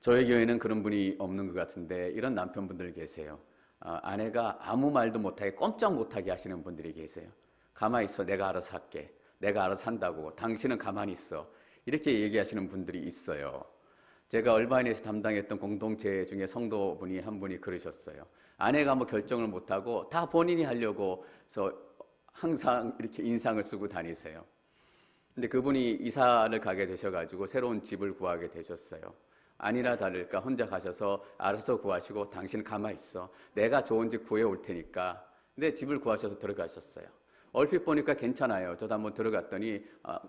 저희 교회는 그런 분이 없는 것 같은데 이런 남편분들 계세요. 아내가 아무 말도 못하게 꼼짝 못하게 하시는 분들이 계세요. 가만히 있어, 내가 알아서 할게. 내가 알아서 한다고. 당신은 가만히 있어. 이렇게 얘기하시는 분들이 있어요. 제가 얼바인에서 담당했던 공동체 중에 성도분이 한 분이 그러셨어요. 아내가 뭐 결정을 못하고 다 본인이 하려고 해서 항상 이렇게 인상을 쓰고 다니세요. 근데 그분이 이사를 가게 되셔가지고 새로운 집을 구하게 되셨어요. 아니나 다를까 혼자 가셔서 알아서 구하시고 당신 가만히 있어. 내가 좋은 집 구해올 테니까. 근데 집을 구하셔서 들어가셨어요. 얼핏 보니까 괜찮아요. 저도 한번 들어갔더니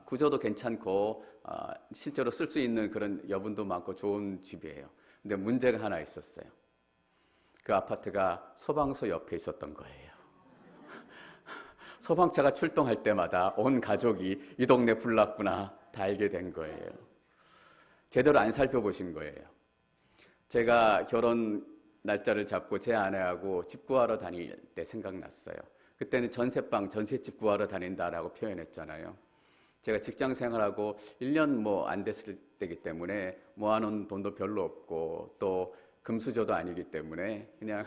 구조도 괜찮고 실제로 쓸 수 있는 그런 여분도 많고 좋은 집이에요. 근데 문제가 하나 있었어요. 그 아파트가 소방서 옆에 있었던 거예요. 소방차가 출동할 때마다 온 가족이 이 동네 불났구나 다 알게 된 거예요. 제대로 안 살펴보신 거예요. 제가 결혼 날짜를 잡고 제 아내하고 집 구하러 다닐 때 생각났어요. 그때는 전세방, 전세집 구하러 다닌다라고 표현했잖아요. 제가 직장 생활하고 1년 뭐 안 됐을 때이기 때문에 모아놓은 돈도 별로 없고 또 금수저도 아니기 때문에 그냥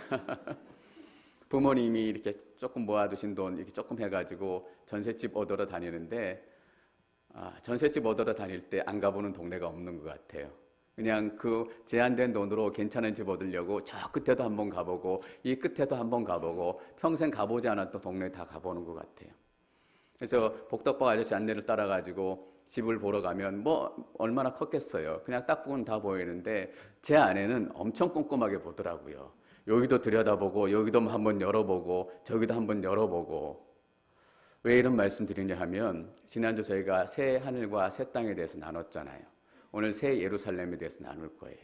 부모님이 이렇게 조금 모아두신 돈 이렇게 조금 해가지고 전세집 얻으러 다니는데 전세집 얻으러 다닐 때 안 가보는 동네가 없는 것 같아요. 그냥 그 제한된 돈으로 괜찮은 집 얻으려고 저 끝에도 한번 가보고 이 끝에도 한번 가보고 평생 가보지 않았던 동네 다 가보는 것 같아요. 그래서 복덕방 아저씨 안내를 따라가지고 집을 보러 가면 뭐 얼마나 컸겠어요. 그냥 딱 보면 다 보이는데 제 아내는 엄청 꼼꼼하게 보더라고요. 여기도 들여다보고 여기도 한번 열어보고 저기도 한번 열어보고. 왜 이런 말씀 드리냐 하면 지난주 저희가 새 하늘과 새 땅에 대해서 나눴잖아요. 오늘 새 예루살렘에 대해서 나눌 거예요.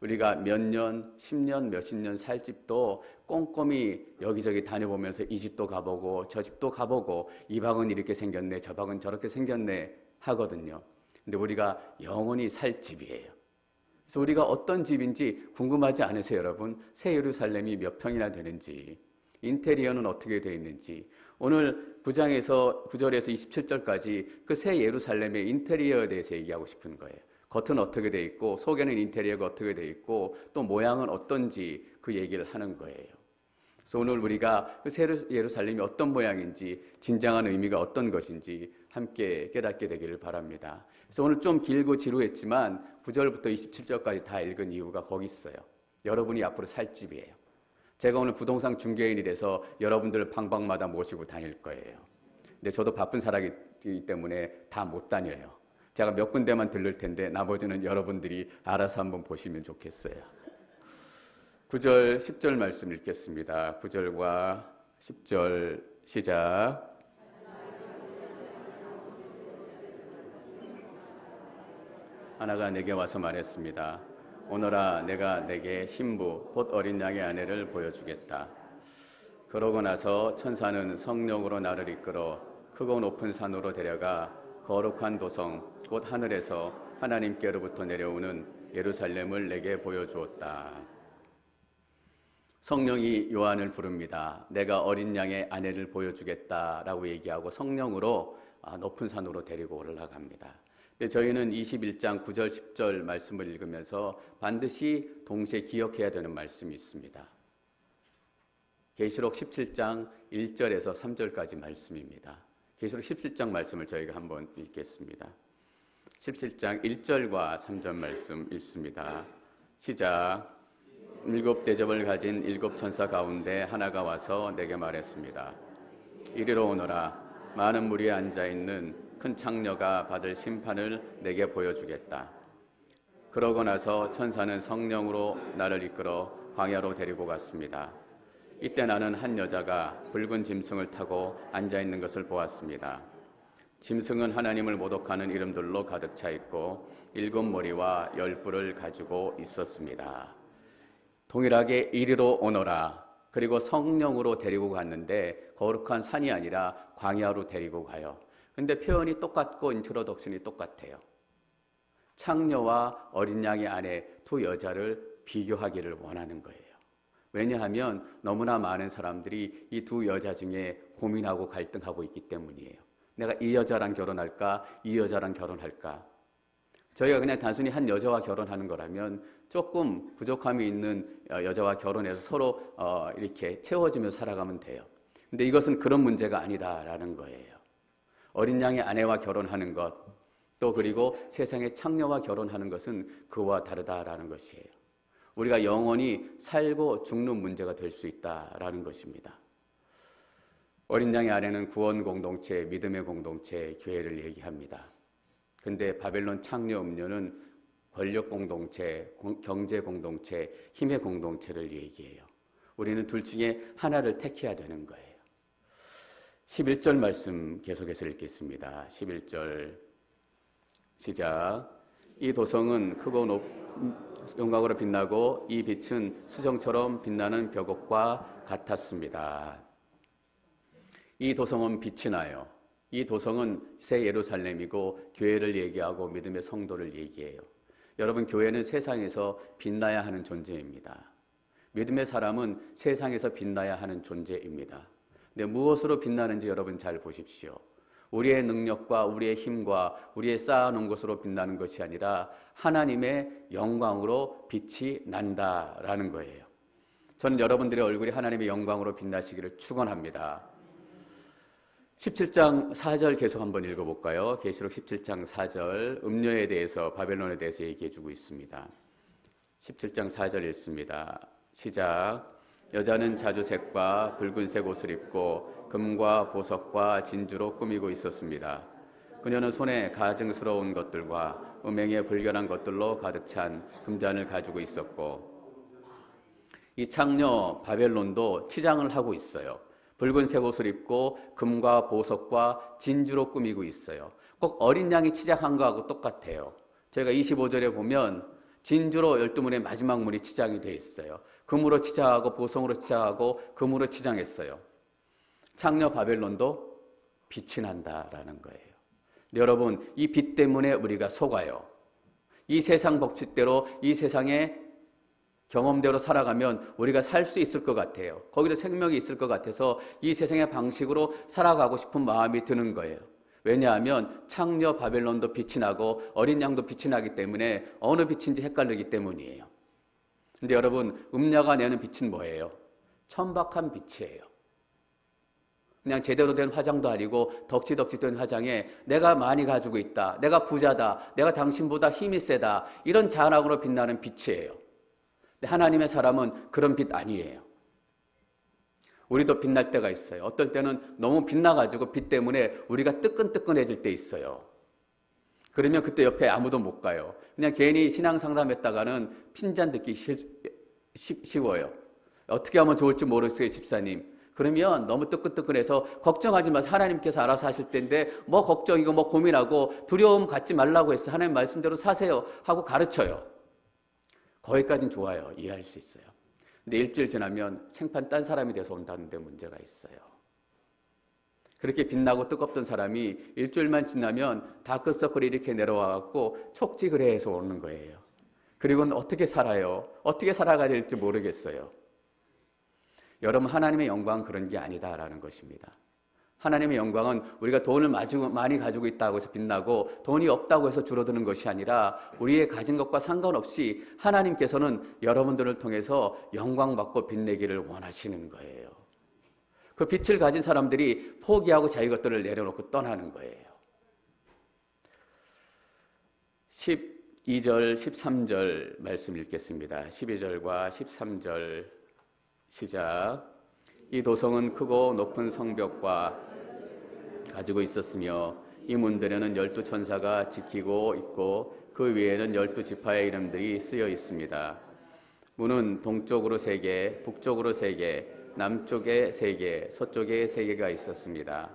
우리가 몇 년, 10년, 몇십 년 살 집도 꼼꼼히 여기저기 다녀보면서 이 집도 가보고 저 집도 가보고 이 방은 이렇게 생겼네 저 방은 저렇게 생겼네 하거든요. 근데 우리가 영원히 살 집이에요. 그래서 우리가 어떤 집인지 궁금하지 않으세요, 여러분? 새 예루살렘이 몇 평이나 되는지, 인테리어는 어떻게 되어 있는지. 오늘 9절에서 27절까지 그 새 예루살렘의 인테리어에 대해서 얘기하고 싶은 거예요. 겉은 어떻게 되어 있고 속에는 인테리어가 어떻게 되어 있고 또 모양은 어떤지 그 얘기를 하는 거예요. 그래서 오늘 우리가 그 새 예루살렘이 어떤 모양인지 진정한 의미가 어떤 것인지 함께 깨닫게 되기를 바랍니다. 그래서 오늘 좀 길고 지루했지만 9절부터 27절까지 다 읽은 이유가 거기 있어요. 여러분이 앞으로 살 집이에요. 제가 오늘 부동산 중개인이라서 여러분들을 방방마다 모시고 다닐 거예요. 근데 저도 바쁜 사람이기 때문에 다 못 다녀요. 제가 몇 군데만 들를 텐데 나머지는 여러분들이 알아서 한번 보시면 좋겠어요. 9절, 10절 말씀 읽겠습니다. 9절과 10절 시작. 하나가 내게 와서 말했습니다. 오너라, 내가 내게 신부 곧 어린 양의 아내를 보여주겠다. 그러고 나서 천사는 성령으로 나를 이끌어 크고 높은 산으로 데려가 거룩한 도성 곧 하늘에서 하나님께로부터 내려오는 예루살렘을 내게 보여주었다. 성령이 요한을 부릅니다. 내가 어린 양의 아내를 보여주겠다라고 얘기하고 성령으로 높은 산으로 데리고 올라갑니다. 저희는 21장 9절 10절 말씀을 읽으면서 반드시 동시에 기억해야 되는 말씀이 있습니다. 계시록 17장 1절에서 3절까지 말씀입니다. 계시록 17장 말씀을 저희가 한번 읽겠습니다. 17장 1절과 3절 말씀 읽습니다. 시작. 7 대접을 가진 7 천사 가운데 하나가 와서 내게 말했습니다. 이리로 오너라. 많은 무리에 앉아있는 큰 창녀가 받을 심판을 내게 보여주겠다. 그러고 나서 천사는 성령으로 나를 이끌어 광야로 데리고 갔습니다. 이때 나는 한 여자가 붉은 짐승을 타고 앉아있는 것을 보았습니다. 짐승은 하나님을 모독하는 이름들로 가득 차 있고 7 머리와 10 뿔을 가지고 있었습니다. 동일하게 이리로 오너라. 그리고 성령으로 데리고 갔는데 거룩한 산이 아니라 광야로 데리고 가요. 근데 표현이 똑같고 인트로덕션이 똑같아요. 창녀와 어린 양의 아내 두 여자를 비교하기를 원하는 거예요. 왜냐하면 너무나 많은 사람들이 이 두 여자 중에 고민하고 갈등하고 있기 때문이에요. 내가 이 여자랑 결혼할까? 이 여자랑 결혼할까? 저희가 그냥 단순히 한 여자와 결혼하는 거라면 조금 부족함이 있는 여자와 결혼해서 서로 이렇게 채워주며 살아가면 돼요. 근데 이것은 그런 문제가 아니다라는 거예요. 어린 양의 아내와 결혼하는 것, 또 그리고 세상의 창녀와 결혼하는 것은 그와 다르다라는 것이에요. 우리가 영원히 살고 죽는 문제가 될 수 있다라는 것입니다. 어린 양의 아내는 구원 공동체, 믿음의 공동체, 교회를 얘기합니다. 근데 바벨론 창녀 음녀는 권력 공동체, 경제 공동체, 힘의 공동체를 얘기해요. 우리는 둘 중에 하나를 택해야 되는 거예요. 11절 말씀 계속해서 읽겠습니다. 11절 시작. 이 도성은 크고 영광으로 빛나고 이 빛은 수정처럼 빛나는 벽옥과 같았습니다. 이 도성은 빛이 나요. 이 도성은 새 예루살렘이고 교회를 얘기하고 믿음의 성도를 얘기해요. 여러분, 교회는 세상에서 빛나야 하는 존재입니다. 믿음의 사람은 세상에서 빛나야 하는 존재입니다. 근데 무엇으로 빛나는지 여러분 잘 보십시오. 우리의 능력과 우리의 힘과 우리의 쌓아놓은 것으로 빛나는 것이 아니라 하나님의 영광으로 빛이 난다라는 거예요. 저는 여러분들의 얼굴이 하나님의 영광으로 빛나시기를 축원합니다. 17장 4절 계속 한번 읽어볼까요? 계시록 17장 4절 음녀에 대해서, 바벨론에 대해서 얘기해주고 있습니다. 17장 4절 읽습니다. 시작. 여자는 자주색과 붉은색 옷을 입고 금과 보석과 진주로 꾸미고 있었습니다. 그녀는 손에 가증스러운 것들과 음행에 불결한 것들로 가득 찬 금잔을 가지고 있었고, 이 창녀 바벨론도 치장을 하고 있어요. 붉은색 옷을 입고 금과 보석과 진주로 꾸미고 있어요. 꼭 어린 양이 치장한 거하고 똑같아요. 저희가 25절에 보면 진주로 12문의 마지막 문이 치장이 되어 있어요. 금으로 치장하고 보석으로 치장하고 금으로 치장했어요. 창녀 바벨론도 빛이 난다라는 거예요. 근데 여러분, 이 빛 때문에 우리가 속아요. 이 세상 법칙대로, 이 세상의 경험대로 살아가면 우리가 살 수 있을 것 같아요. 거기도 생명이 있을 것 같아서 이 세상의 방식으로 살아가고 싶은 마음이 드는 거예요. 왜냐하면 창녀 바벨론도 빛이 나고 어린 양도 빛이 나기 때문에 어느 빛인지 헷갈리기 때문이에요. 근데 여러분, 음녀가 내는 빛은 뭐예요? 천박한 빛이에요. 그냥 제대로 된 화장도 아니고 덕지덕지 된 화장에 내가 많이 가지고 있다, 내가 부자다, 내가 당신보다 힘이 세다, 이런 자랑으로 빛나는 빛이에요. 근데 하나님의 사람은 그런 빛 아니에요. 우리도 빛날 때가 있어요. 어떨 때는 너무 빛나가지고 빛 때문에 우리가 뜨끈뜨끈해질 때 있어요. 그러면 그때 옆에 아무도 못 가요. 그냥 괜히 신앙 상담했다가는 핀잔 듣기 쉬워요. 어떻게 하면 좋을지 모르겠어요, 집사님. 그러면 너무 뜨끈뜨끈해서 걱정하지 마세요. 하나님께서 알아서 하실 텐데 뭐 걱정이고 뭐 고민하고 두려움 갖지 말라고 했어요. 하나님 말씀대로 사세요 하고 가르쳐요. 거기까지는 좋아요. 이해할 수 있어요. 근데 일주일 지나면 생판 딴 사람이 돼서 온다는 데 문제가 있어요. 그렇게 빛나고 뜨겁던 사람이 일주일만 지나면 다크서클이 이렇게 내려와갖고 촉지그레해서 오는 거예요. 그리고는 어떻게 살아요? 어떻게 살아가야 될지 모르겠어요. 여러분, 하나님의 영광은 그런 게 아니다라는 것입니다. 하나님의 영광은 우리가 돈을 많이 가지고 있다고 해서 빛나고 돈이 없다고 해서 줄어드는 것이 아니라 우리의 가진 것과 상관없이 하나님께서는 여러분들을 통해서 영광받고 빛내기를 원하시는 거예요. 그 빛을 가진 사람들이 포기하고 자기 것들을 내려놓고 떠나는 거예요. 12절, 13절 말씀 읽겠습니다. 12절과 13절 시작. 이 도성은 크고 높은 성벽과 가지고 있었으며 이 문들에는 12천사가 지키고 있고 그 위에는 12지파의 이름들이 쓰여 있습니다. 문은 동쪽으로 3개, 북쪽으로 3개, 남쪽에 3개, 서쪽에 3개가 있었습니다.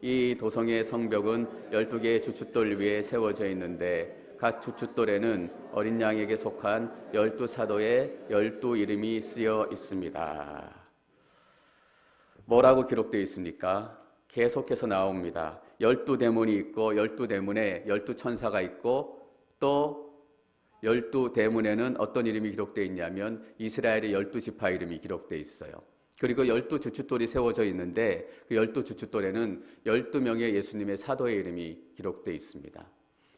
이 도성의 성벽은 12개의 주춧돌 위에 세워져 있는데 각 주춧돌에는 어린 양에게 속한 12사도의 12 이름이 쓰여 있습니다. 뭐라고 기록되어 있습니까? 계속해서 나옵니다. 12대문이 있고 12대문에 12천사가 있고 또 12대문에는 어떤 이름이 기록되어 있냐면 이스라엘의 12지파 이름이 기록되어 있어요. 그리고 12주춧돌이 세워져 있는데 그 12주춧돌에는 12명의 예수님의 사도의 이름이 기록되어 있습니다.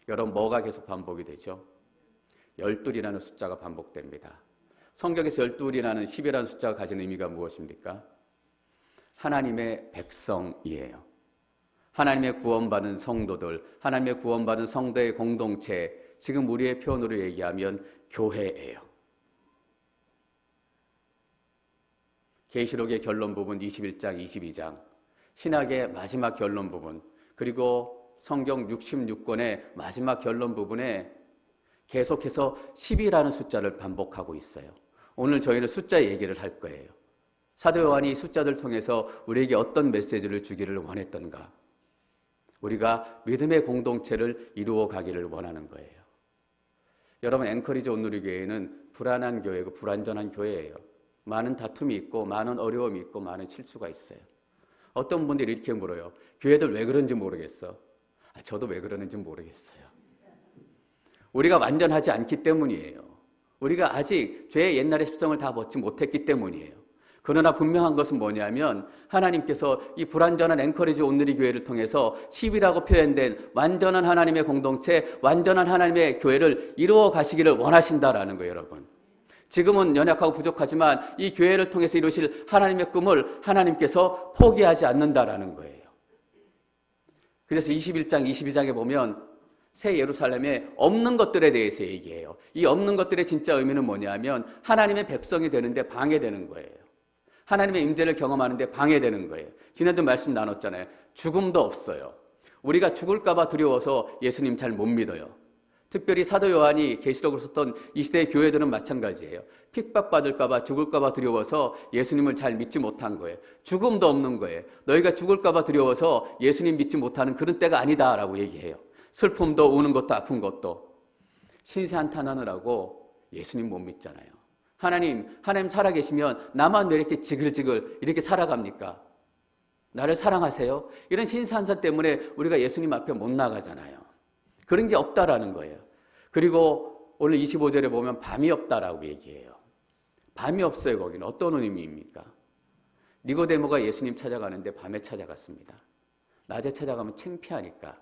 여러분, 뭐가 계속 반복이 되죠? 12이라는 숫자가 반복됩니다. 성경에서 12이라는 10이라는 숫자가 가진 의미가 무엇입니까? 하나님의 백성이에요. 하나님의 구원받은 성도들, 하나님의 구원받은 성도의 공동체, 지금 우리의 표현으로 얘기하면 교회예요. 계시록의 결론 부분 21장, 22장, 신학의 마지막 결론 부분, 그리고 성경 66권의 마지막 결론 부분에 계속해서 10이라는 숫자를 반복하고 있어요. 오늘 저희는 숫자 얘기를 할 거예요. 사도 요한이 숫자들 통해서 우리에게 어떤 메시지를 주기를 원했던가? 우리가 믿음의 공동체를 이루어 가기를 원하는 거예요. 여러분, 앵커리지 온누리교회는 불안한 교회고 불완전한 교회예요. 많은 다툼이 있고 많은 어려움이 있고 많은 실수가 있어요. 어떤 분들이 이렇게 물어요. 교회들 왜 그런지 모르겠어. 저도 왜 그러는지 모르겠어요. 우리가 완전하지 않기 때문이에요. 우리가 아직 죄의 옛날의 습성을 다 벗지 못했기 때문이에요. 그러나 분명한 것은 뭐냐면 하나님께서 이 불완전한 앵커리지 온누리 교회를 통해서 10이라고 표현된 완전한 하나님의 공동체, 완전한 하나님의 교회를 이루어 가시기를 원하신다라는 거예요, 여러분. 지금은 연약하고 부족하지만 이 교회를 통해서 이루실 하나님의 꿈을 하나님께서 포기하지 않는다라는 거예요. 그래서 21장, 22장에 보면 새 예루살렘에 없는 것들에 대해서 얘기해요. 이 없는 것들의 진짜 의미는 뭐냐면 하나님의 백성이 되는데 방해되는 거예요. 하나님의 임재를 경험하는데 방해되는 거예요. 지난주 말씀 나눴잖아요. 죽음도 없어요. 우리가 죽을까 봐 두려워서 예수님 잘 못 믿어요. 특별히 사도 요한이 계시록을 썼던 이 시대의 교회들은 마찬가지예요. 핍박받을까 봐 죽을까 봐 두려워서 예수님을 잘 믿지 못한 거예요. 죽음도 없는 거예요. 너희가 죽을까 봐 두려워서 예수님 믿지 못하는 그런 때가 아니다라고 얘기해요. 슬픔도 우는 것도 아픈 것도. 신세 한탄하느라고 예수님 못 믿잖아요. 하나님 살아계시면 나만 왜 이렇게 지글지글 이렇게 살아갑니까? 나를 사랑하세요? 이런 신세 한탄 때문에 우리가 예수님 앞에 못 나가잖아요. 그런 게 없다라는 거예요. 그리고 오늘 25절에 보면 밤이 없다라고 얘기해요. 밤이 없어요. 거기는 어떤 의미입니까? 니고데모가 예수님 찾아가는데 밤에 찾아갔습니다. 낮에 찾아가면 창피하니까.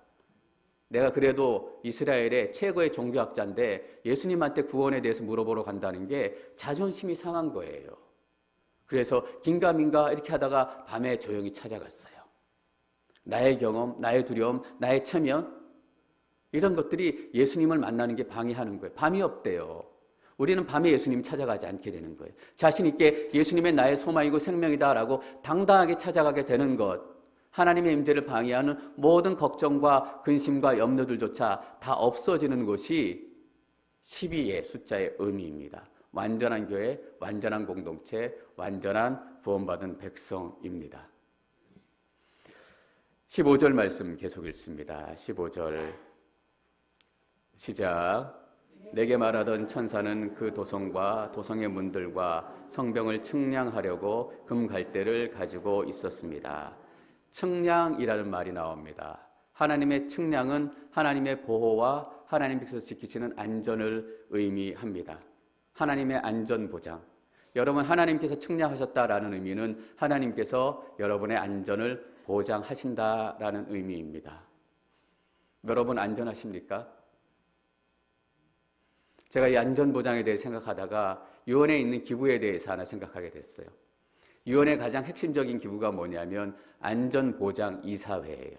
내가 그래도 이스라엘의 최고의 종교학자인데 예수님한테 구원에 대해서 물어보러 간다는 게 자존심이 상한 거예요. 그래서 긴가민가 이렇게 하다가 밤에 조용히 찾아갔어요. 나의 경험, 나의 두려움, 나의 체면, 이런 것들이 예수님을 만나는 게 방해하는 거예요. 밤이 없대요. 우리는 밤에 예수님 찾아가지 않게 되는 거예요. 자신 있게 예수님의 나의 소망이고 생명이다라고 당당하게 찾아가게 되는 것, 하나님의 임재를 방해하는 모든 걱정과 근심과 염려들조차 다 없어지는 것이 12의 숫자의 의미입니다. 완전한 교회, 완전한 공동체, 완전한 구원받은 백성입니다. 15절 말씀 계속 읽습니다. 15절 시작. 내게 말하던 천사는 그 도성과 도성의 문들과 성벽을 측량하려고 금갈대를 가지고 있었습니다. 측량이라는 말이 나옵니다. 하나님의 측량은 하나님의 보호와 하나님께서 지키시는 안전을 의미합니다. 하나님의 안전보장. 여러분, 하나님께서 측량하셨다라는 의미는 하나님께서 여러분의 안전을 보장하신다라는 의미입니다. 여러분 안전하십니까? 제가 이 안전보장에 대해 생각하다가 유언에 있는 기부에 대해서 하나 생각하게 됐어요. 유언의 가장 핵심적인 기부가 뭐냐면 안전보장이사회예요.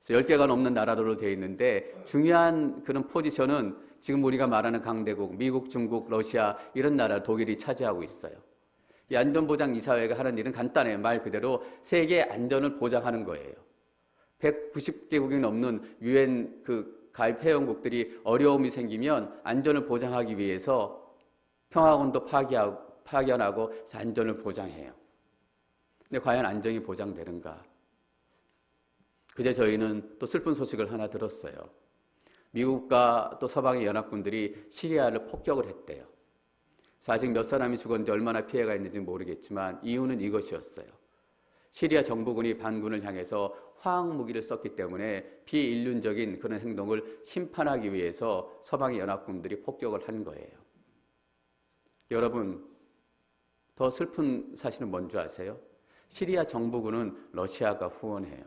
그래서 10개가 넘는 나라들로 되어 있는데 중요한 그런 포지션은 지금 우리가 말하는 강대국, 미국, 중국, 러시아 이런 나라, 독일이 차지하고 있어요. 이 안전보장이사회가 하는 일은 간단해요. 말 그대로 세계의 안전을 보장하는 거예요. 190개국이 넘는 유엔 가입 회원국들이 어려움이 생기면 안전을 보장하기 위해서 평화원도 파견하고 안전을 보장해요. 근데 과연 안전이 보장되는가? 그제 저희는 또 슬픈 소식을 하나 들었어요. 미국과 또 서방의 연합군들이 시리아를 폭격을 했대요. 사실 몇 사람이 죽었는지 얼마나 피해가 있는지 모르겠지만 이유는 이것이었어요. 시리아 정부군이 반군을 향해서 화학무기를 썼기 때문에 비인륜적인 그런 행동을 심판하기 위해서 서방의 연합군들이 폭격을 한 거예요. 여러분, 더 슬픈 사실은 뭔지 아세요? 시리아 정부군은 러시아가 후원해요.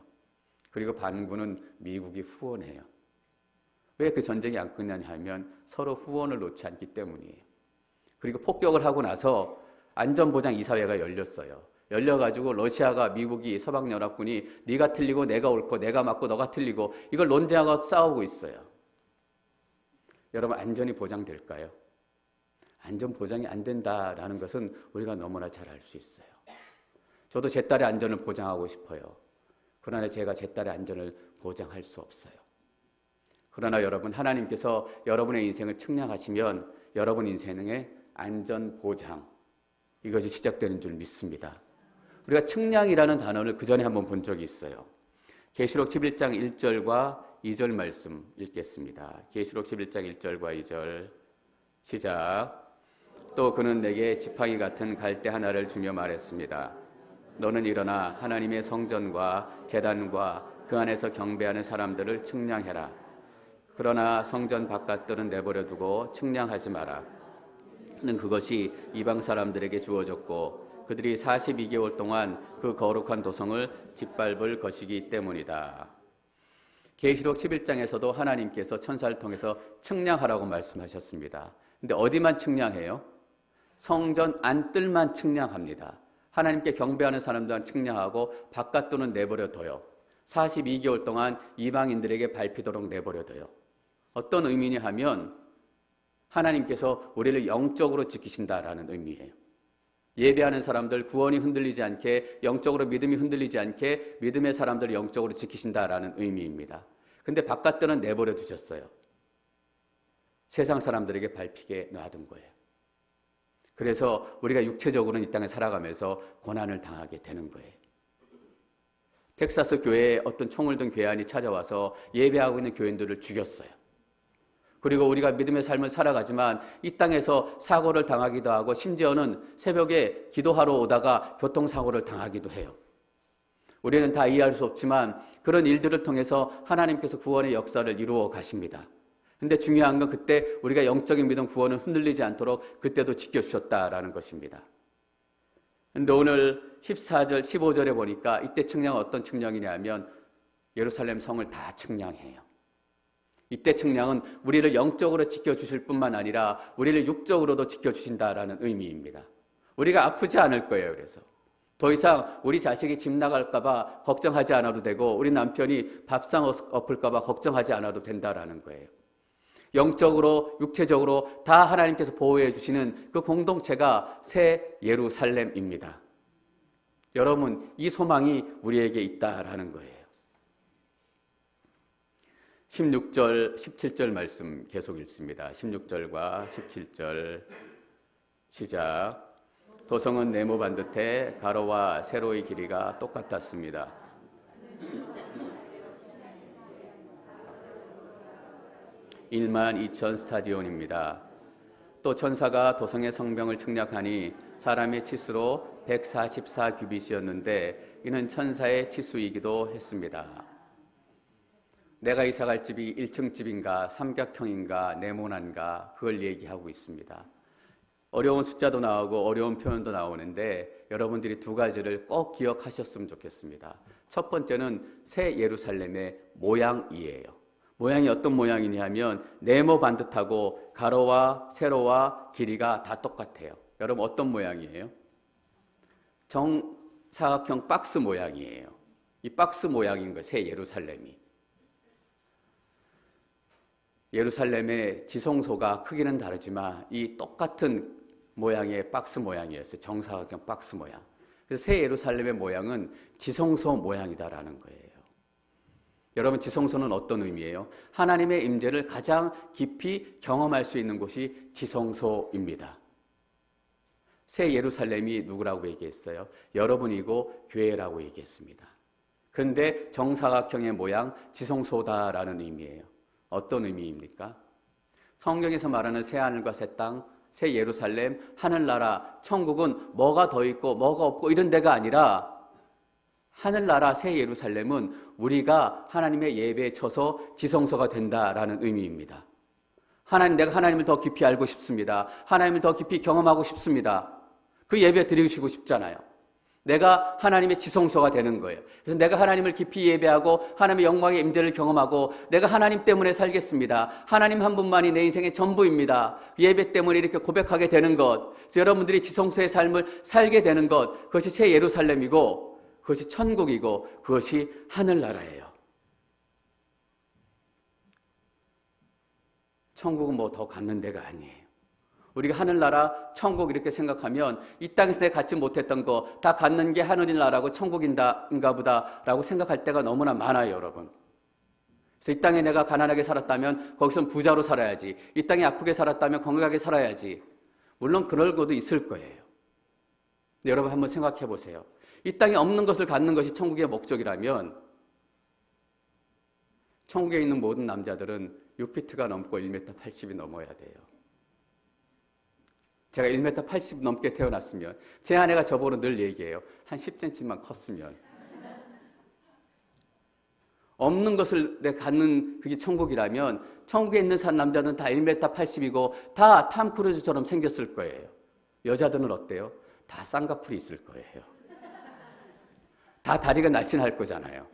그리고 반군은 미국이 후원해요. 왜 그 전쟁이 안 끝나냐 하면 서로 후원을 놓지 않기 때문이에요. 그리고 폭격을 하고 나서 안전보장 이사회가 열렸어요. 열려가지고 러시아가, 미국이, 서방연합군이 네가 틀리고 내가 옳고 내가 맞고 너가 틀리고 이걸 논쟁하고 싸우고 있어요. 여러분, 안전이 보장될까요? 안전 보장이 안 된다라는 것은 우리가 너무나 잘 알 수 있어요. 저도 제 딸의 안전을 보장하고 싶어요. 그러나 제가 제 딸의 안전을 보장할 수 없어요. 그러나 여러분, 하나님께서 여러분의 인생을 측량하시면 여러분 인생의 안전 보장, 이것이 시작되는 줄 믿습니다. 우리가 측량이라는 단어를 그 전에 한번 본 적이 있어요. 계시록 11장 1절과 2절 말씀 읽겠습니다. 계시록 11장 1절과 2절 시작. 또 그는 내게 지팡이 같은 갈대 하나를 주며 말했습니다. 너는 일어나 하나님의 성전과 제단과 그 안에서 경배하는 사람들을 측량해라. 그러나 성전 바깥들은 내버려 두고 측량하지 마라. 는 그것이 이방 사람들에게 주어졌고 그들이 42개월 동안 그 거룩한 도성을 짓밟을 것이기 때문이다. 계시록 11장에서도 하나님께서 천사를 통해서 측량하라고 말씀하셨습니다. 근데 어디만 측량해요? 성전 안뜰만 측량합니다. 하나님께 경배하는 사람들은 측량하고 바깥도는 내버려 둬요. 42개월 동안 이방인들에게 밟히도록 내버려 둬요. 어떤 의미냐 하면 하나님께서 우리를 영적으로 지키신다라는 의미예요. 예배하는 사람들 구원이 흔들리지 않게, 영적으로 믿음이 흔들리지 않게 믿음의 사람들을 영적으로 지키신다라는 의미입니다. 근데 바깥들은 내버려 두셨어요. 세상 사람들에게 밟히게 놔둔 거예요. 그래서 우리가 육체적으로는 이 땅에 살아가면서 고난을 당하게 되는 거예요. 텍사스 교회에 어떤 총을 든 괴한이 찾아와서 예배하고 있는 교인들을 죽였어요. 그리고 우리가 믿음의 삶을 살아가지만 이 땅에서 사고를 당하기도 하고 심지어는 새벽에 기도하러 오다가 교통사고를 당하기도 해요. 우리는 다 이해할 수 없지만 그런 일들을 통해서 하나님께서 구원의 역사를 이루어 가십니다. 근데 중요한 건 그때 우리가 영적인 믿음 구원을 흔들리지 않도록 그때도 지켜주셨다라는 것입니다. 근데 오늘 14절, 15절에 보니까 이때 측량은 어떤 측량이냐 하면 예루살렘 성을 다 측량해요. 이때 측량은 우리를 영적으로 지켜주실 뿐만 아니라 우리를 육적으로도 지켜주신다라는 의미입니다. 우리가 아프지 않을 거예요. 그래서 더 이상 우리 자식이 집 나갈까 봐 걱정하지 않아도 되고 우리 남편이 밥상 엎을까 봐 걱정하지 않아도 된다라는 거예요. 영적으로 육체적으로 다 하나님께서 보호해 주시는 그 공동체가 새 예루살렘입니다. 여러분, 이 소망이 우리에게 있다라는 거예요. 16절, 17절 말씀 계속 읽습니다. 16절과 17절 시작. 도성은 네모 반듯해 가로와 세로의 길이가 똑같았습니다. 12,000 스타디온입니다. 또 천사가 도성의 성벽을 측량하니 사람의 치수로 144 규빗이었는데 이는 천사의 치수이기도 했습니다. 내가 이사갈 집이 1층 집인가 삼각형인가 네모난가 그걸 얘기하고 있습니다. 어려운 숫자도 나오고 어려운 표현도 나오는데 여러분들이 두 가지를 꼭 기억하셨으면 좋겠습니다. 첫 번째는 새 예루살렘의 모양이에요. 모양이 어떤 모양이냐 하면 네모 반듯하고 가로와 세로와 길이가 다 똑같아요. 여러분 어떤 모양이에요? 정사각형 박스 모양이에요. 이 박스 모양인 거예요. 새 예루살렘이. 예루살렘의 지성소가 크기는 다르지만 이 똑같은 모양의 박스 모양이었어요. 정사각형 박스 모양. 그래서 새 예루살렘의 모양은 지성소 모양이다라는 거예요. 여러분, 지성소는 어떤 의미예요? 하나님의 임재를 가장 깊이 경험할 수 있는 곳이 지성소입니다. 새 예루살렘이 누구라고 얘기했어요? 여러분이고 교회라고 얘기했습니다. 그런데 정사각형의 모양, 지성소다라는 의미예요. 어떤 의미입니까? 성경에서 말하는 새 하늘과 새 땅, 새 예루살렘, 하늘나라, 천국은 뭐가 더 있고 뭐가 없고 이런 데가 아니라 하늘나라 새 예루살렘은 우리가 하나님의 예배에 쳐서 지성소가 된다라는 의미입니다. 내가 하나님을 더 깊이 알고 싶습니다. 하나님을 더 깊이 경험하고 싶습니다. 그 예배 드리시고 싶잖아요. 내가 하나님의 지성소가 되는 거예요. 그래서 내가 하나님을 깊이 예배하고 하나님의 영광의 임재를 경험하고 내가 하나님 때문에 살겠습니다. 하나님 한 분만이 내 인생의 전부입니다. 예배 때문에 이렇게 고백하게 되는 것. 그래서 여러분들이 지성소의 삶을 살게 되는 것. 그것이 새 예루살렘이고 그것이 천국이고 그것이 하늘나라예요. 천국은 뭐 더 갖는 데가 아니에요. 우리가 하늘나라, 천국 이렇게 생각하면 이 땅에서 내가 갖지 못했던 거 다 갖는 게 하늘나라고 천국인가 보다라고 생각할 때가 너무나 많아요, 여러분. 그래서 이 땅에 내가 가난하게 살았다면 거기선 부자로 살아야지. 이 땅에 아프게 살았다면 건강하게 살아야지. 물론 그럴 것도 있을 거예요. 근데 여러분 한번 생각해 보세요. 이 땅에 없는 것을 갖는 것이 천국의 목적이라면 천국에 있는 모든 남자들은 6피트가 넘고 1m 80이 넘어야 돼요. 제가 1m 80 넘게 태어났으면 제 아내가 저보고 늘 얘기해요. 한 10cm만 컸으면. 없는 것을 내가 갖는 그게 천국이라면 천국에 있는 남자는 다 1m 80이고 다 탐 크루즈처럼 생겼을 거예요. 여자들은 어때요? 다 쌍꺼풀이 있을 거예요. 다 다리가 날씬할 거잖아요.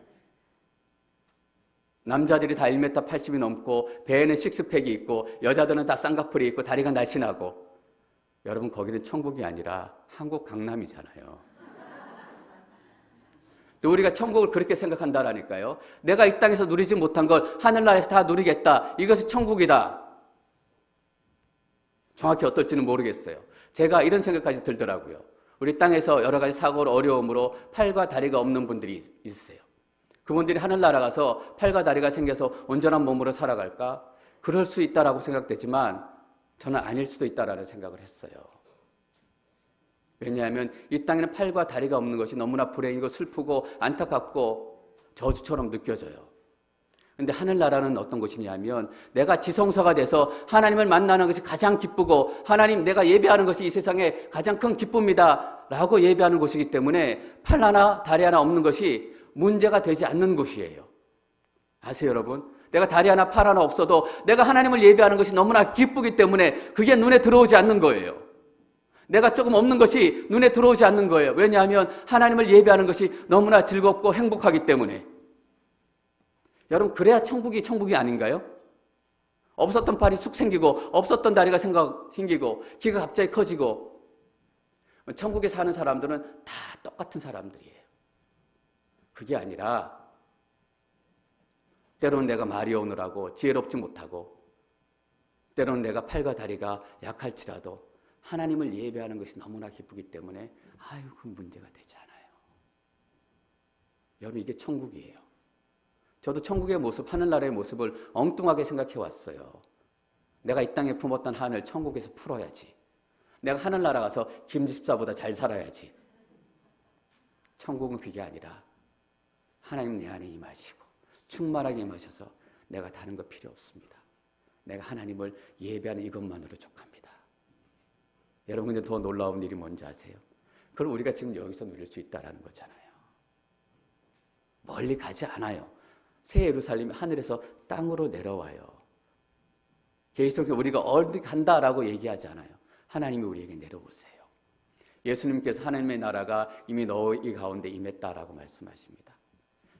남자들이 다 1m 80이 넘고 배에는 식스팩이 있고 여자들은 다 쌍꺼풀이 있고 다리가 날씬하고 여러분 거기는 천국이 아니라 한국 강남이잖아요. 또 우리가 천국을 그렇게 생각한다라니까요. 내가 이 땅에서 누리지 못한 걸 하늘나라에서 다 누리겠다. 이것이 천국이다. 정확히 어떨지는 모르겠어요. 제가 이런 생각까지 들더라고요. 우리 땅에서 여러 가지 사고로 어려움으로 팔과 다리가 없는 분들이 있으세요. 그분들이 하늘나라 가서 팔과 다리가 생겨서 온전한 몸으로 살아갈까? 그럴 수 있다라고 생각되지만 저는 아닐 수도 있다라는 생각을 했어요. 왜냐하면 이 땅에는 팔과 다리가 없는 것이 너무나 불행이고 슬프고 안타깝고 저주처럼 느껴져요. 그런데 하늘나라는 어떤 곳이냐면 내가 지성소가 돼서 하나님을 만나는 것이 가장 기쁘고 하나님 내가 예배하는 것이 이 세상에 가장 큰 기쁨이다 라고 예배하는 곳이기 때문에 팔 하나 다리 하나 없는 것이 문제가 되지 않는 곳이에요. 아세요 여러분? 내가 다리 하나 팔 하나 없어도 내가 하나님을 예배하는 것이 너무나 기쁘기 때문에 그게 눈에 들어오지 않는 거예요. 내가 조금 없는 것이 눈에 들어오지 않는 거예요. 왜냐하면 하나님을 예배하는 것이 너무나 즐겁고 행복하기 때문에. 여러분 그래야 천국이 아닌가요? 없었던 팔이 쑥 생기고 없었던 다리가 생기고 키가 갑자기 커지고 천국에 사는 사람들은 다 똑같은 사람들이에요. 그게 아니라 때로는 내가 말이 오느라고 지혜롭지 못하고 때로는 내가 팔과 다리가 약할지라도 하나님을 예배하는 것이 너무나 기쁘기 때문에 그 문제가 되지 않아요. 여러분 이게 천국이에요. 저도 천국의 모습, 하늘나라의 모습을 엉뚱하게 생각해 왔어요. 내가 이 땅에 품었던 한을 천국에서 풀어야지. 내가 하늘나라 가서 김집사보다 잘 살아야지. 천국은 그게 아니라 하나님 내 안에 임하시고 충만하게 임하셔서 내가 다른 거 필요 없습니다. 내가 하나님을 예배하는 이것만으로 족합니다. 여러분 근데 더 놀라운 일이 뭔지 아세요? 그걸 우리가 지금 여기서 누릴 수 있다는 거잖아요. 멀리 가지 않아요. 새 예루살렘이 하늘에서 땅으로 내려와요. 계시록에 우리가 어디 간다라고 얘기하지 않아요. 하나님이 우리에게 내려오세요. 예수님께서 하나님의 나라가 이미 너희 가운데 임했다라고 말씀하십니다.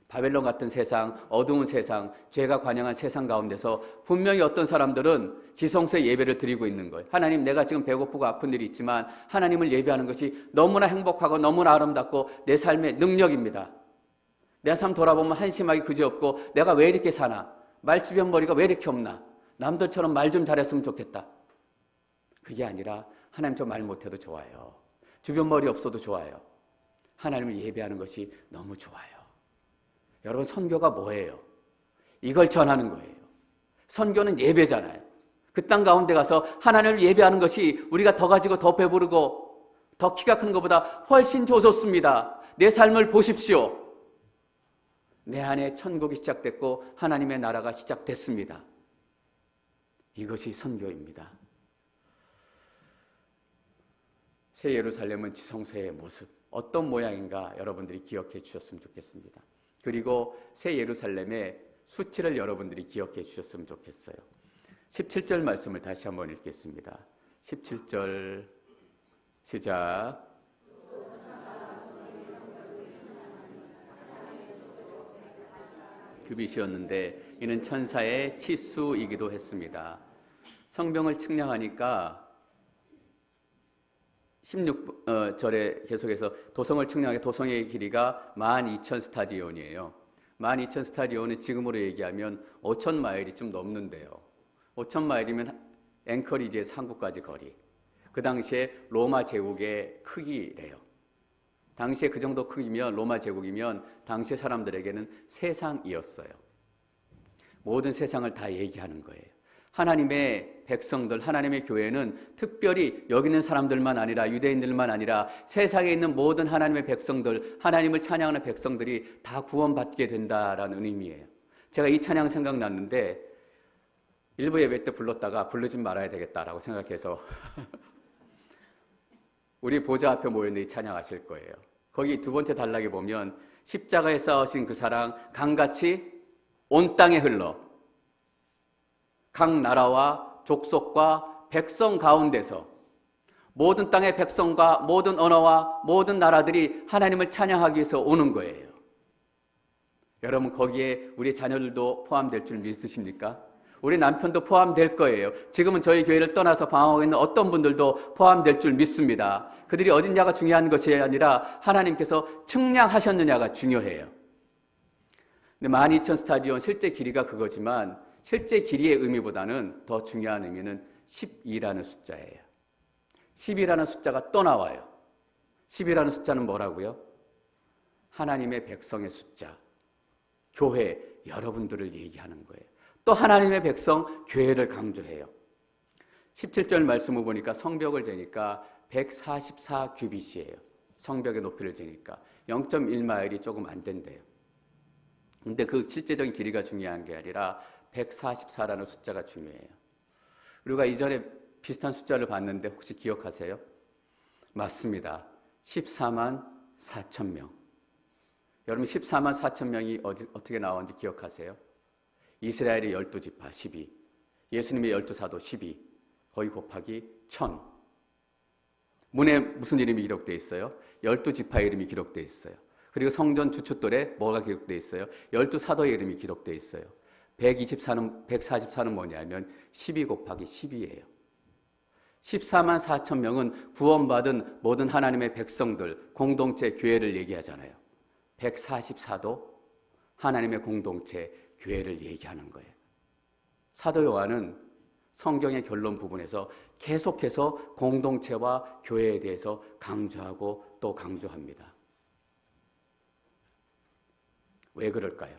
바벨론 같은 세상, 어두운 세상, 죄가 관영한 세상 가운데서 분명히 어떤 사람들은 지성소의 예배를 드리고 있는 거예요. 하나님 내가 지금 배고프고 아픈 일이 있지만 하나님을 예배하는 것이 너무나 행복하고 너무나 아름답고 내 삶의 능력입니다. 내 삶 돌아보면 한심하기 그지없고 내가 왜 이렇게 사나? 말주변머리가 왜 이렇게 없나? 남들처럼 말 좀 잘했으면 좋겠다. 그게 아니라 하나님 저 말 못해도 좋아요. 주변머리 없어도 좋아요. 하나님을 예배하는 것이 너무 좋아요. 여러분 선교가 뭐예요? 이걸 전하는 거예요. 선교는 예배잖아요. 그 땅 가운데 가서 하나님을 예배하는 것이 우리가 더 가지고 더 배부르고 더 키가 큰 것보다 훨씬 좋습니다. 내 삶을 보십시오. 내 안에 천국이 시작됐고 하나님의 나라가 시작됐습니다. 이것이 선교입니다. 새 예루살렘은 지성소의 모습, 어떤 모양인가 여러분들이 기억해 주셨으면 좋겠습니다. 그리고 새 예루살렘의 수치를 여러분들이 기억해 주셨으면 좋겠어요. 17절 말씀을 다시 한번 읽겠습니다. 17절 시작. 규빗이었는데 이는 천사의 치수이기도 했습니다. 성병을 측량하니까 16절에 계속해서 도성을 측량하게 도성의 길이가 12,000스타디온이에요. 12,000스타디온은 지금으로 얘기하면 5,000마일이 좀 넘는데요. 5,000마일이면 앵커리지의 상구까지 거리. 그 당시에 로마 제국의 크기래요. 당시에 그 정도 크기면 로마 제국이면 당시 사람들에게는 세상이었어요. 모든 세상을 다 얘기하는 거예요. 하나님의 백성들, 하나님의 교회는 특별히 여기 있는 사람들만 아니라 유대인들만 아니라 세상에 있는 모든 하나님의 백성들, 하나님을 찬양하는 백성들이 다 구원받게 된다라는 의미예요. 제가 이 찬양 생각났는데 일부 예배 때 불렀다가 부르지 말아야 되겠다라고 생각해서 우리 보좌 앞에 모였는데 이 찬양하실 거예요. 거기 두 번째 단락에 보면 십자가에 쌓으신 그 사랑 강같이 온 땅에 흘러 각 나라와 족속과 백성 가운데서 모든 땅의 백성과 모든 언어와 모든 나라들이 하나님을 찬양하기 위해서 오는 거예요. 여러분 거기에 우리 자녀들도 포함될 줄 믿으십니까? 우리 남편도 포함될 거예요. 지금은 저희 교회를 떠나서 방황하고 있는 어떤 분들도 포함될 줄 믿습니다. 그들이 어딨냐가 중요한 것이 아니라 하나님께서 측량하셨느냐가 중요해요. 근데 12,000스타디온 실제 길이가 그거지만 실제 길이의 의미보다는 더 중요한 의미는 12라는 숫자예요. 10이라는 숫자가 또 나와요. 10이라는 숫자는 뭐라고요? 하나님의 백성의 숫자, 교회, 여러분들을 얘기하는 거예요. 또 하나님의 백성, 교회를 강조해요. 17절 말씀을 보니까 성벽을 재니까 144규빗이에요. 성벽의 높이를 재니까 0.1마일이 조금 안 된대요. 근데 그 실제적인 길이가 중요한 게 아니라 144라는 숫자가 중요해요. 우리가 이전에 비슷한 숫자를 봤는데 혹시 기억하세요? 맞습니다. 14만 4천 명. 여러분 14만 4천 명이 어떻게 나오는지 기억하세요? 이스라엘의 12지파 12, 예수님의 12사도 12, 거의 곱하기 1000. 문에 무슨 이름이 기록되어 있어요? 12지파의 이름이 기록되어 있어요. 그리고 성전 주춧돌에 뭐가 기록되어 있어요? 12사도의 이름이 기록되어 있어요. 144는 뭐냐면 12 곱하기 10이에요. 14만 4천 명은 구원받은 모든 하나님의 백성들, 공동체, 교회를 얘기하잖아요. 144도 하나님의 공동체, 교회를 얘기하는 거예요. 사도 요한은 성경의 결론 부분에서 계속해서 공동체와 교회에 대해서 강조하고 또 강조합니다. 왜 그럴까요?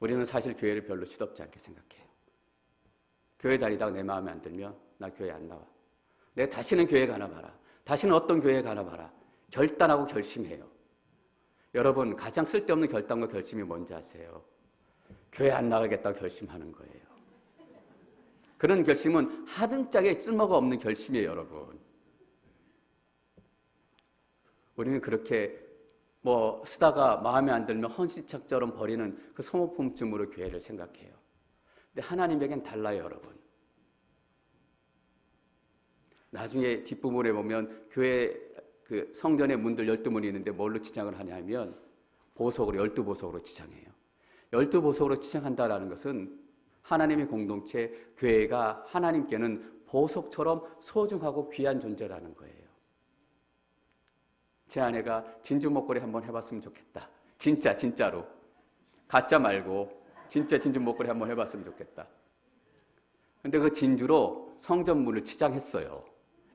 우리는 사실 교회를 별로 시덥지 않게 생각해요. 교회 다니다가 내 마음에 안 들면 나 교회 안 나와. 내가 다시는 교회 가나 봐라. 다시는 어떤 교회 가나 봐라. 결단하고 결심해요. 여러분 가장 쓸데없는 결단과 결심이 뭔지 아세요? 교회 안 나가겠다고 결심하는 거예요. 그런 결심은 하등짝에 쓸모가 없는 결심이에요, 여러분. 우리는 그렇게 쓰다가 마음에 안 들면 헌시착처럼 버리는 그 소모품쯤으로 교회를 생각해요. 근데 하나님에겐 달라요, 여러분. 나중에 뒷부분에 보면 교회 그 성전의 문들 12문이 있는데 뭘로 치장을 하냐면 보석으로, 12보석으로 치장해요. 12보석으로 치장한다라는 것은 하나님의 공동체, 교회가 하나님께는 보석처럼 소중하고 귀한 존재라는 거예요. 제 아내가 진주 목걸이 한번 해봤으면 좋겠다. 진짜로. 가짜 말고 진짜 진주 목걸이 한번 해봤으면 좋겠다. 근데 그 진주로 성전문을 치장했어요.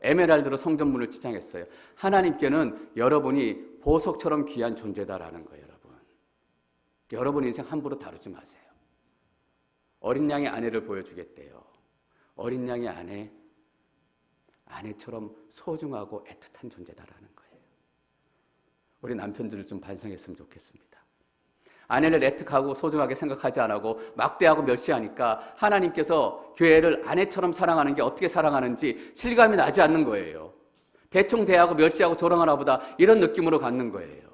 에메랄드로 성전문을 치장했어요. 하나님께는 여러분이 보석처럼 귀한 존재다라는 거예요, 여러분. 여러분 인생 함부로 다루지 마세요. 어린 양의 아내를 보여주겠대요. 어린 양의 아내처럼 소중하고 애틋한 존재다라는 거예요. 우리 남편들을 좀 반성했으면 좋겠습니다. 아내를 애틋하고 소중하게 생각하지 않고 막대하고 멸시하니까 하나님께서 교회를 아내처럼 사랑하는 게 어떻게 사랑하는지 실감이 나지 않는 거예요. 대충 대하고 멸시하고 조롱하나 보다 이런 느낌으로 갖는 거예요.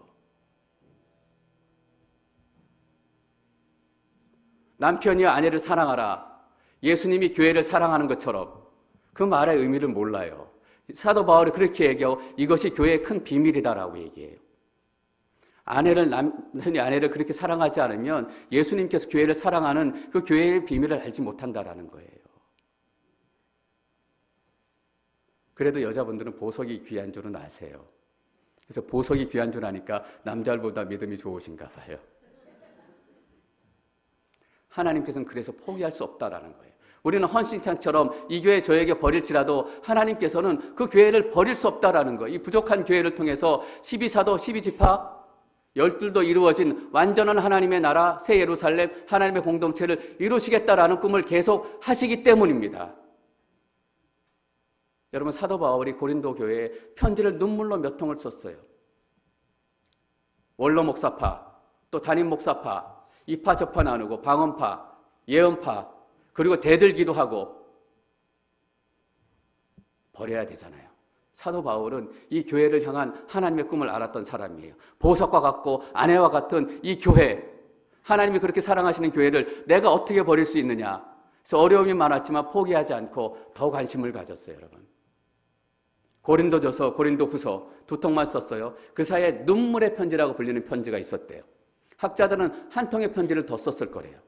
남편이 아내를 사랑하라. 예수님이 교회를 사랑하는 것처럼 그 말의 의미를 몰라요. 사도 바울이 그렇게 얘기하고 이것이 교회의 큰 비밀이다라고 얘기해요. 남편이 아내를 그렇게 사랑하지 않으면 예수님께서 교회를 사랑하는 그 교회의 비밀을 알지 못한다라는 거예요. 그래도 여자분들은 보석이 귀한 줄은 아세요. 그래서 보석이 귀한 줄 아니까 남자들보다 믿음이 좋으신가 봐요. 하나님께서는 그래서 포기할 수 없다라는 거예요. 우리는 헌신창처럼 이 교회 저에게 버릴지라도 하나님께서는 그 교회를 버릴 수 없다라는 거예요. 이 부족한 교회를 통해서 12사도 12지파 12도 이루어진 완전한 하나님의 나라 새 예루살렘 하나님의 공동체를 이루시겠다라는 꿈을 계속 하시기 때문입니다. 여러분, 사도 바울이 고린도 교회에 편지를 눈물로 몇 통을 썼어요. 원로 목사파, 또 담임 목사파, 이파 저파 나누고 방언파, 예언파, 그리고 대들기도 하고 버려야 되잖아요. 사도 바울은 이 교회를 향한 하나님의 꿈을 알았던 사람이에요. 보석과 같고 아내와 같은 이 교회, 하나님이 그렇게 사랑하시는 교회를 내가 어떻게 버릴 수 있느냐. 그래서 어려움이 많았지만 포기하지 않고 더 관심을 가졌어요, 여러분. 고린도전서, 고린도후서 2통만 썼어요. 그 사이에 눈물의 편지라고 불리는 편지가 있었대요. 학자들은 한 통의 편지를 더 썼을 거래요.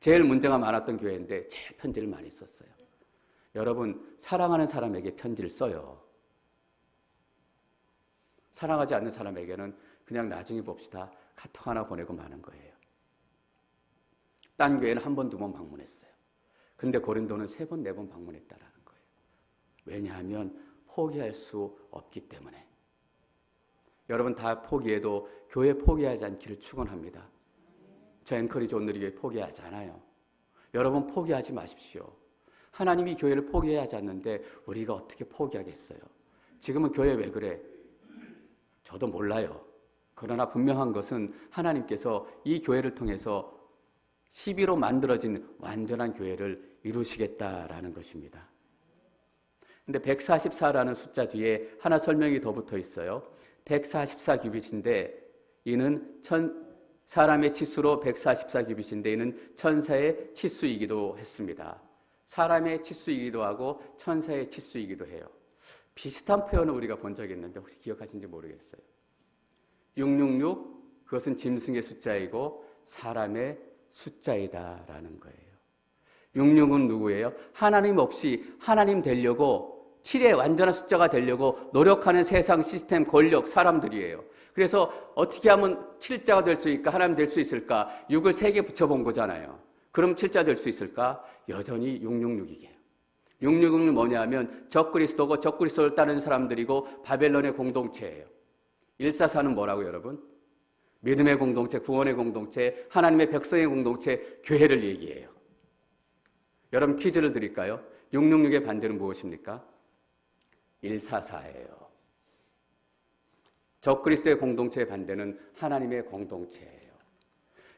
제일 문제가 많았던 교회인데 제일 편지를 많이 썼어요. 여러분, 사랑하는 사람에게 편지를 써요. 사랑하지 않는 사람에게는 그냥 나중에 봅시다. 카톡 하나 보내고 마는 거예요. 딴 교회는 1번, 2번 방문했어요. 근데 고린도는 3번, 4번 방문했다라는 거예요. 왜냐하면 포기할 수 없기 때문에. 여러분, 다 포기해도 교회 포기하지 않기를 축원합니다. 저 앵커리지 온누리교회 포기하지 않아요. 여러분, 포기하지 마십시오. 하나님이 교회를 포기하지 않는데 우리가 어떻게 포기하겠어요? 지금은 교회 왜 그래? 저도 몰라요. 그러나 분명한 것은 하나님께서 이 교회를 통해서 12로 만들어진 완전한 교회를 이루시겠다라는 것입니다. 근데 144라는 숫자 뒤에 하나 설명이 더 붙어 있어요. 144규빗인데 이는 사람의 치수로 144규빗인데 이는 천사의 치수이기도 했습니다. 사람의 치수이기도 하고 천사의 치수이기도 해요. 비슷한 표현을 우리가 본 적이 있는데 혹시 기억하시는지 모르겠어요. 666 그것은 짐승의 숫자이고 사람의 숫자이다라는 거예요. 66은 누구예요? 하나님 없이 하나님 되려고 7의 완전한 숫자가 되려고 노력하는 세상 시스템 권력 사람들이에요. 그래서 어떻게 하면 7자가 될 수 있을까? 하나님 될 수 있을까? 6을 3개 붙여본 거잖아요. 그럼 7자 될 수 있을까? 여전히 666이에요. 666은 뭐냐 하면 적그리스도고 적그리스도를 따르는 사람들이고 바벨론의 공동체예요. 144는 뭐라고 여러분? 믿음의 공동체, 구원의 공동체, 하나님의 백성의 공동체, 교회를 얘기해요. 여러분 퀴즈를 드릴까요? 666의 반대는 무엇입니까? 144예요. 적그리스도의 공동체의 반대는 하나님의 공동체예요.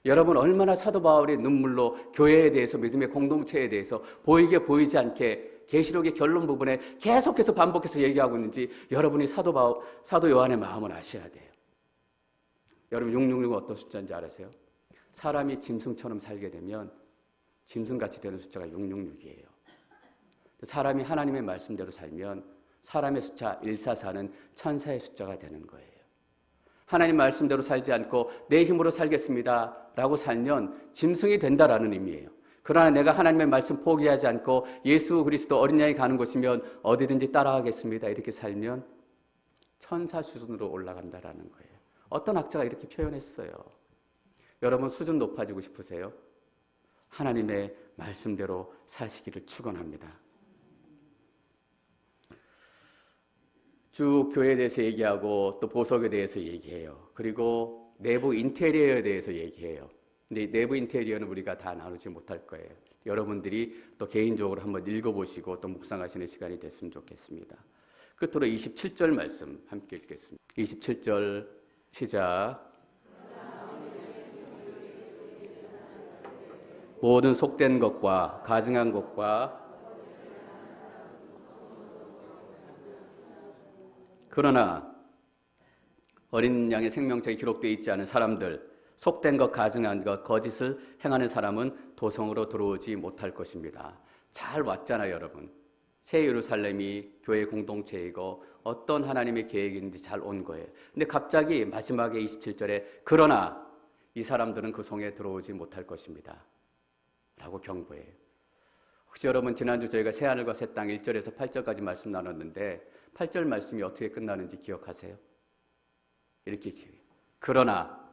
여러분 얼마나 사도 바울이 눈물로 교회에 대해서 믿음의 공동체에 대해서 보이게 보이지 않게 계시록의 결론 부분에 계속해서 반복해서 얘기하고 있는지 여러분이 사도 요한의 마음을 아셔야 돼요. 여러분 666은 어떤 숫자인지 아세요? 사람이 짐승처럼 살게 되면 짐승같이 되는 숫자가 666이에요. 사람이 하나님의 말씀대로 살면 사람의 숫자 144는 천사의 숫자가 되는 거예요. 하나님 말씀대로 살지 않고 내 힘으로 살겠습니다 라고 살면 짐승이 된다라는 의미예요. 그러나 내가 하나님의 말씀 포기하지 않고 예수 그리스도 어린 양이 가는 곳이면 어디든지 따라가겠습니다 이렇게 살면 천사 수준으로 올라간다라는 거예요. 어떤 학자가 이렇게 표현했어요. 여러분 수준 높아지고 싶으세요? 하나님의 말씀대로 사시기를 축원합니다. 쭉 교회에 대해서 얘기하고 또 보석에 대해서 얘기해요. 그리고 내부 인테리어에 대해서 얘기해요. 근데 내부 인테리어는 우리가 다 나누지 못할 거예요. 여러분들이 또 개인적으로 한번 읽어보시고 또 묵상하시는 시간이 됐으면 좋겠습니다. 끝으로 27절 말씀 함께 읽겠습니다. 27절 시작. 모든 속된 것과 가증한 것과 그러나 어린 양의 생명책에 기록되어 있지 않은 사람들, 속된 것, 가증한 것, 거짓을 행하는 사람은 도성으로 들어오지 못할 것입니다. 잘 왔잖아요, 여러분. 새 예루살렘이 교회 공동체이고 어떤 하나님의 계획인지 잘 온 거예요. 근데 갑자기 마지막에 27절에 그러나 이 사람들은 그 성에 들어오지 못할 것입니다 라고 경고해요. 혹시 여러분 지난주 저희가 새하늘과 새 땅 1절에서 8절까지 말씀 나눴는데 8절 말씀이 어떻게 끝나는지 기억하세요? 이렇게 기억해요. 그러나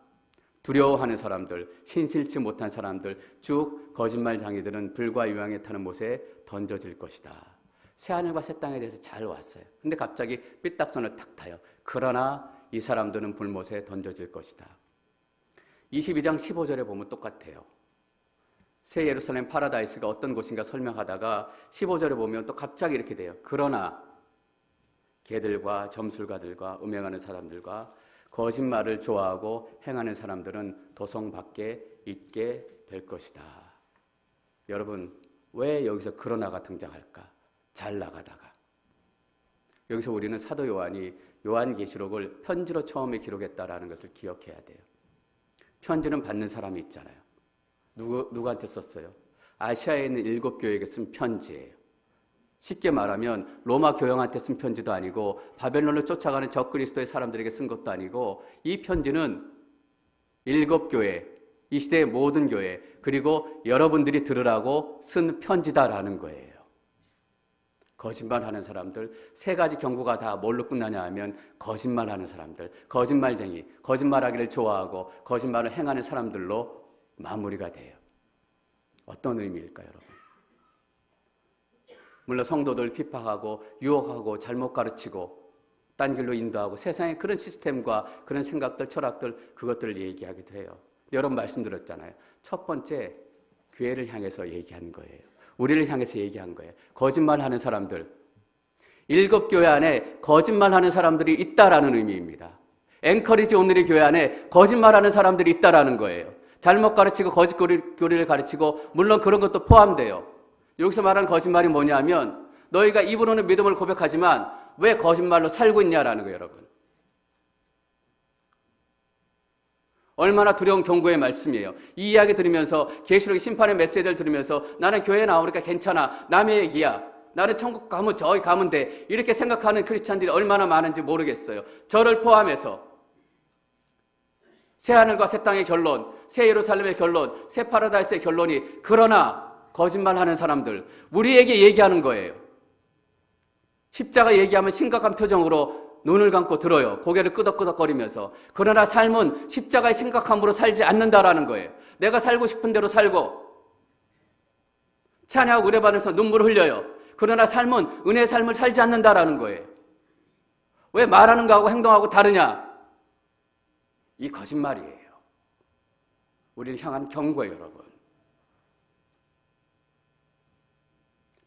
두려워하는 사람들, 신실치 못한 사람들, 쭉 거짓말쟁이들은 불과 유황에 타는 못에 던져질 것이다. 새하늘과 새 땅에 대해서 잘 왔어요. 근데 갑자기 삐딱선을 탁 타요. 그러나 이 사람들은 불못에 던져질 것이다. 22장 15절에 보면 똑같아요. 새 예루살렘 파라다이스가 어떤 곳인가 설명하다가 15절에 보면 또 갑자기 이렇게 돼요. 그러나 개들과 점술가들과 음행하는 사람들과 거짓말을 좋아하고 행하는 사람들은 도성 밖에 있게 될 것이다. 여러분, 왜 여기서 그러나가 등장할까? 잘 나가다가. 여기서 우리는 사도 요한이 요한계시록을 편지로 처음에 기록했다라는 것을 기억해야 돼요. 편지는 받는 사람이 있잖아요. 누구한테 썼어요? 아시아에 있는 7교회에게 쓴 편지예요. 쉽게 말하면 로마 교황한테 쓴 편지도 아니고 바벨론을 쫓아가는 적그리스도의 사람들에게 쓴 것도 아니고 이 편지는 7교회, 이 시대의 모든 교회, 그리고 여러분들이 들으라고 쓴 편지다라는 거예요. 거짓말하는 사람들, 3가지 경고가 다 뭘로 끝나냐 하면 거짓말하는 사람들, 거짓말쟁이, 거짓말하기를 좋아하고 거짓말을 행하는 사람들로 마무리가 돼요. 어떤 의미일까요, 여러분? 물론 성도들 피파하고 유혹하고 잘못 가르치고 딴 길로 인도하고 세상의 그런 시스템과 그런 생각들, 철학들, 그것들을 얘기하기도 해요. 여러분 말씀드렸잖아요. 첫 번째, 교회를 향해서 얘기한 거예요. 우리를 향해서 얘기한 거예요. 거짓말하는 사람들. 7교회 안에 거짓말하는 사람들이 있다라는 의미입니다. 앵커리지 오늘의 교회 안에 거짓말하는 사람들이 있다라는 거예요. 잘못 가르치고 거짓 교리를 가르치고 물론 그런 것도 포함돼요. 여기서 말하는 거짓말이 뭐냐면 너희가 입으로는 믿음을 고백하지만 왜 거짓말로 살고 있냐라는 거예요, 여러분. 얼마나 두려운 경고의 말씀이에요. 이 이야기 들으면서 계시록의 심판의 메시지를 들으면서 나는 교회에 나오니까 괜찮아. 남의 얘기야. 나는 천국 가면 저기 가면 돼. 이렇게 생각하는 크리스찬들이 얼마나 많은지 모르겠어요. 저를 포함해서 새하늘과 새 땅의 결론, 새 예루살렘의 결론, 새 파라다이스의 결론이 그러나 거짓말하는 사람들, 우리에게 얘기하는 거예요. 십자가 얘기하면 심각한 표정으로 눈을 감고 들어요. 고개를 끄덕끄덕거리면서. 그러나 삶은 십자가의 심각함으로 살지 않는다라는 거예요. 내가 살고 싶은 대로 살고 찬양하고 의뢰받으면서 눈물을 흘려요. 그러나 삶은 은혜의 삶을 살지 않는다라는 거예요. 왜 말하는 거하고 행동하고 다르냐? 이 거짓말이에요. 우리를 향한 경고예요, 여러분.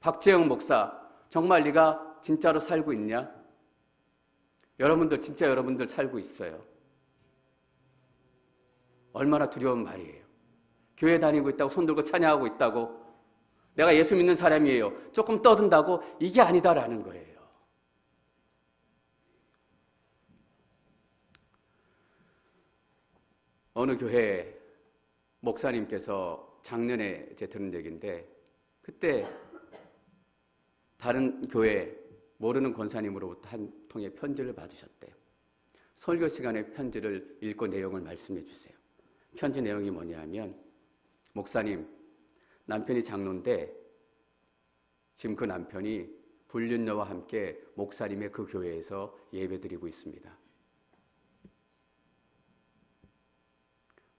박재영 목사, 정말 네가 진짜로 살고 있냐? 여러분들, 진짜 여러분들 살고 있어요. 얼마나 두려운 말이에요. 교회 다니고 있다고, 손 들고 찬양하고 있다고, 내가 예수 믿는 사람이에요, 조금 떠든다고, 이게 아니다라는 거예요. 어느 교회 목사님께서 작년에 제 들은 얘기인데, 그때 다른 교회 모르는 권사님으로부터 한 통의 편지를 받으셨대요. 설교 시간에 편지를 읽고 내용을 말씀해 주세요. 편지 내용이 뭐냐면, 목사님, 남편이 장로인데 지금 그 남편이 불륜녀와 함께 목사님의 그 교회에서 예배드리고 있습니다.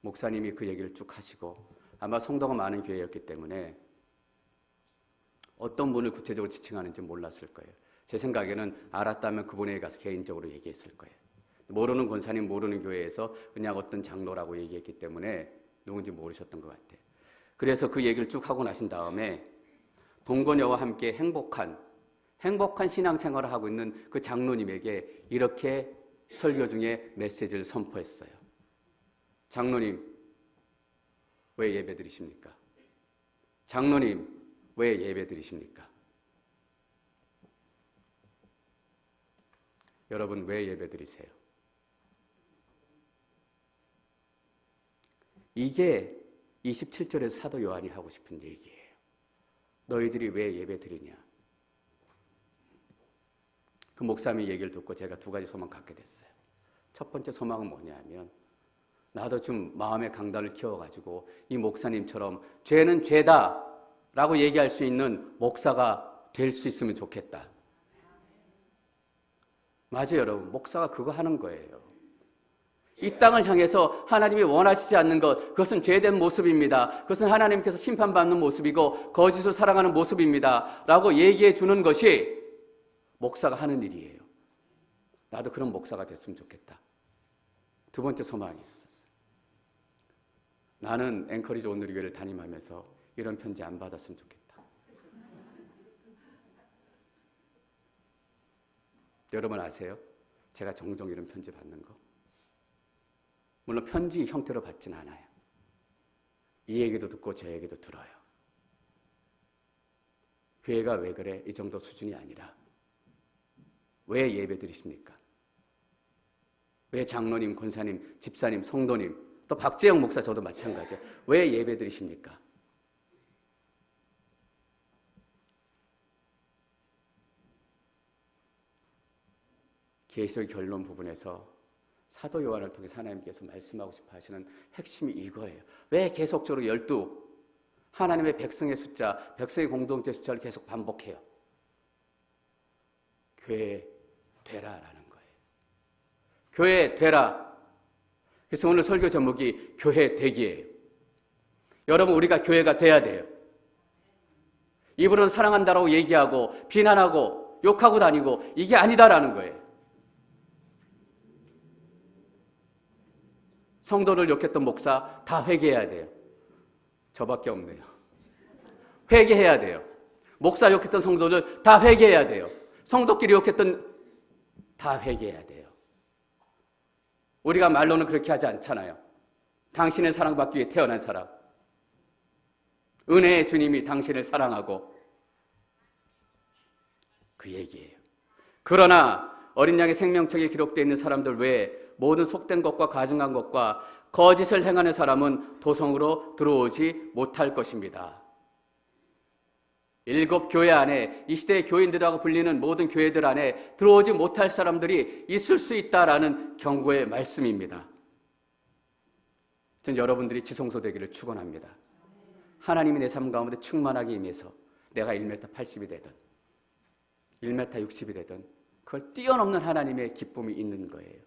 목사님이 그 얘기를 쭉 하시고, 아마 성도가 많은 교회였기 때문에 어떤 분을 구체적으로 지칭하는지 몰랐을 거예요. 제 생각에는 알았다면 그분에게 가서 개인적으로 얘기했을 거예요. 모르는 권사님, 모르는 교회에서 그냥 어떤 장로라고 얘기했기 때문에 누군지 모르셨던 것 같아요. 그래서 그 얘기를 쭉 하고 나신 다음에 동거녀와 함께 행복한 신앙생활을 하고 있는 그 장로님에게 이렇게 설교 중에 메시지를 선포했어요. 장로님, 왜 예배드리십니까? 장로님, 왜 예배드리십니까? 여러분, 왜 예배드리세요? 이게 27절에서 사도 요한이 하고 싶은 얘기예요. 너희들이 왜 예배드리냐? 그 목사님의 얘기를 듣고 제가 두 가지 소망 갖게 됐어요. 첫 번째 소망은 뭐냐면 나도 좀 마음의 강단을 키워가지고 이 목사님처럼 죄는 죄다 라고 얘기할 수 있는 목사가 될 수 있으면 좋겠다. 맞아요, 여러분. 목사가 그거 하는 거예요. 이 땅을 향해서 하나님이 원하시지 않는 것, 그것은 죄된 모습입니다. 그것은 하나님께서 심판받는 모습이고 거짓을 사랑하는 모습입니다 라고 얘기해 주는 것이 목사가 하는 일이에요. 나도 그런 목사가 됐으면 좋겠다. 두 번째 소망이 있었어요. 나는 앵커리지 온누리교회를 담임하면서 이런 편지 안 받았으면 좋겠다. 여러분 아세요? 제가 종종 이런 편지 받는 거. 물론 편지 형태로 받진 않아요. 이 얘기도 듣고 저 얘기도 들어요. 교회가 왜 그래? 이 정도 수준이 아니라 왜 예배 드리십니까? 왜 장로님, 권사님, 집사님, 성도님, 또 박재영 목사 저도 마찬가지예요. 왜 예배 드리십니까? 계시의 결론 부분에서 사도 요한을 통해서 하나님께서 말씀하고 싶어 하시는 핵심이 이거예요. 왜 계속적으로 12 하나님의 백성의 숫자, 백성의 공동체 숫자를 계속 반복해요? 교회 되라라는 거예요. 교회 되라. 그래서 오늘 설교 제목이 교회 되기예요. 여러분, 우리가 교회가 돼야 돼요. 입으로는 사랑한다라고 얘기하고 비난하고 욕하고 다니고 이게 아니다라는 거예요. 성도를 욕했던 목사 다 회개해야 돼요. 저밖에 없네요. 회개해야 돼요. 목사 욕했던 성도들 다 회개해야 돼요. 성도끼리 욕했던 다 회개해야 돼요. 우리가 말로는 그렇게 하지 않잖아요. 당신의 사랑받기 위해 태어난 사람, 은혜의 주님이 당신을 사랑하고 그 얘기예요. 그러나 어린 양의 생명책에 기록되어 있는 사람들 외에 모든 속된 것과 가증한 것과 거짓을 행하는 사람은 도성으로 들어오지 못할 것입니다. 7 교회 안에, 이 시대의 교인들이라고 불리는 모든 교회들 안에 들어오지 못할 사람들이 있을 수 있다라는 경고의 말씀입니다. 전 여러분들이 지성소 되기를 축원합니다. 하나님이 내 삶 가운데 충만하게 임해서 내가 1m 80이 되든 1m 60이 되든 그걸 뛰어넘는 하나님의 기쁨이 있는 거예요.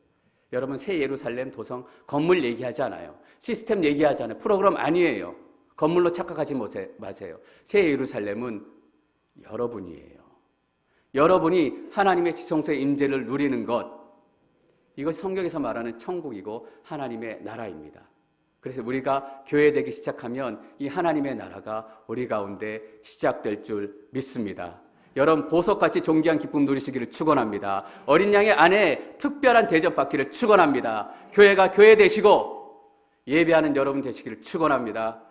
여러분, 새 예루살렘 도성 건물 얘기하지 않아요. 시스템 얘기하지 않아요. 프로그램 아니에요. 건물로 착각하지 마세요. 새 예루살렘은 여러분이에요. 여러분이 하나님의 지성소의 임재를 누리는 것, 이것이 성경에서 말하는 천국이고 하나님의 나라입니다. 그래서 우리가 교회되기 시작하면 이 하나님의 나라가 우리 가운데 시작될 줄 믿습니다. 여러분, 보석같이 존귀한 기쁨 누리시기를 축원합니다. 어린 양의 안에 특별한 대접받기를 축원합니다. 교회가 교회 되시고 예배하는 여러분 되시기를 축원합니다.